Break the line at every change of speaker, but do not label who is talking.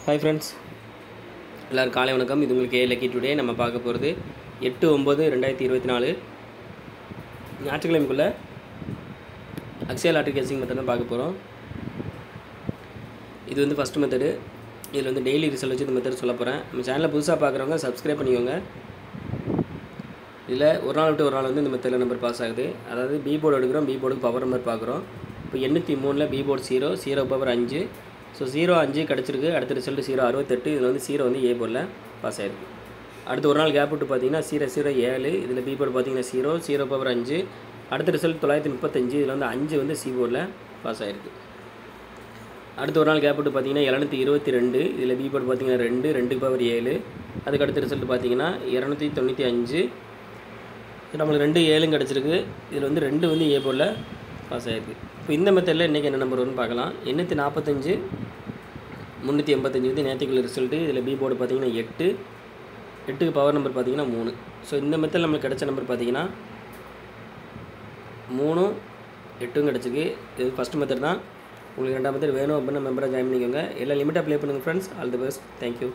Hi friends, எல்லோரும் காலை வணக்கம். இது உங்களுக்கு லக்கி டுடே. நம்ம பார்க்க போகிறது 8/9/2024 ஞாயிற்றுக்கிழமைக்குள்ளே அக்ஷயா லாட்ரி கேசிங் மெத்தட் தான் பார்க்க போகிறோம். இது வந்து ஃபஸ்ட் மெத்தடு. இதில் வந்து டெய்லி ரிசல்ட் வச்சு இந்த மெத்தட் சொல்ல போகிறேன். நம்ம சேனலில் புதுசாக பார்க்குறவங்க சப்ஸ்கிரைப் பண்ணிக்கோங்க. இதில் ஒரு நாள் விட்டு ஒரு நாள் வந்து இந்த மெத்தடில் நம்பர் பாஸ் ஆகுது. அதாவது பி போர்டு எடுக்கிறோம், பி போர்டுக்கு பவர் நம்பர் பார்க்குறோம். இப்போ 803 பி போர்டு 0 பவர் 5. ஸோ 0 5 கிடச்சிருக்கு. அடுத்த ரிசல்ட்டு 0 68. இதில் வந்து 0 வந்து ஏ போர்டில் பாஸ் ஆகிருக்கு. அடுத்து ஒரு நாள் கேப் விட்டு பார்த்தீங்கன்னா 0 7. இதில் பி போர்டு பார்த்தீங்கன்னா 0 பவர் 5. அடுத்த ரிசல்ட் 935. இதில் வந்து 5 வந்து சி போர்டில் பாஸ் ஆகிருக்கு. அடுத்து ஒரு நாள் கேப் விட்டு பார்த்தீங்கன்னா 722. இதில் பி போர்டு பார்த்தீங்கன்னா 2 பவர் 7. அதுக்கு அடுத்த ரிசல்ட் பார்த்தீங்கன்னா 295. நம்மளுக்கு 2 7 கிடச்சிருக்கு. இதில் வந்து 2 வந்து ஏ போர்டில் பாஸ் ஆகிருக்கு. இப்போ இந்த மெத்தடில் இன்றைக்கி என்ன நம்பர் வரும்னு பார்க்கலாம். 845 385 வந்து நேற்றுக்குள்ள ரிசல்ட்டு. இதில் பி போர்டு பார்த்தீங்கன்னா 8க்கு பவர் நம்பர் பார்த்தீங்கன்னா 3. ஸோ இந்த மெத்தடில் நம்மளுக்கு கிடைச்ச நம்பர் பார்த்தீங்கன்னா 3 8 கிடச்சிருக்கு. இது ஃபஸ்ட் மெத்தட் தான். உங்களுக்கு ரெண்டாம் மெத்தட் வேணும் அப்படின்னா மெம்பராக ஜாயின் பண்ணிக்கோங்க. எல்லாம் லிமிட்டாக ப்ளே பண்ணுங்கள் friends. All the best. Thank you.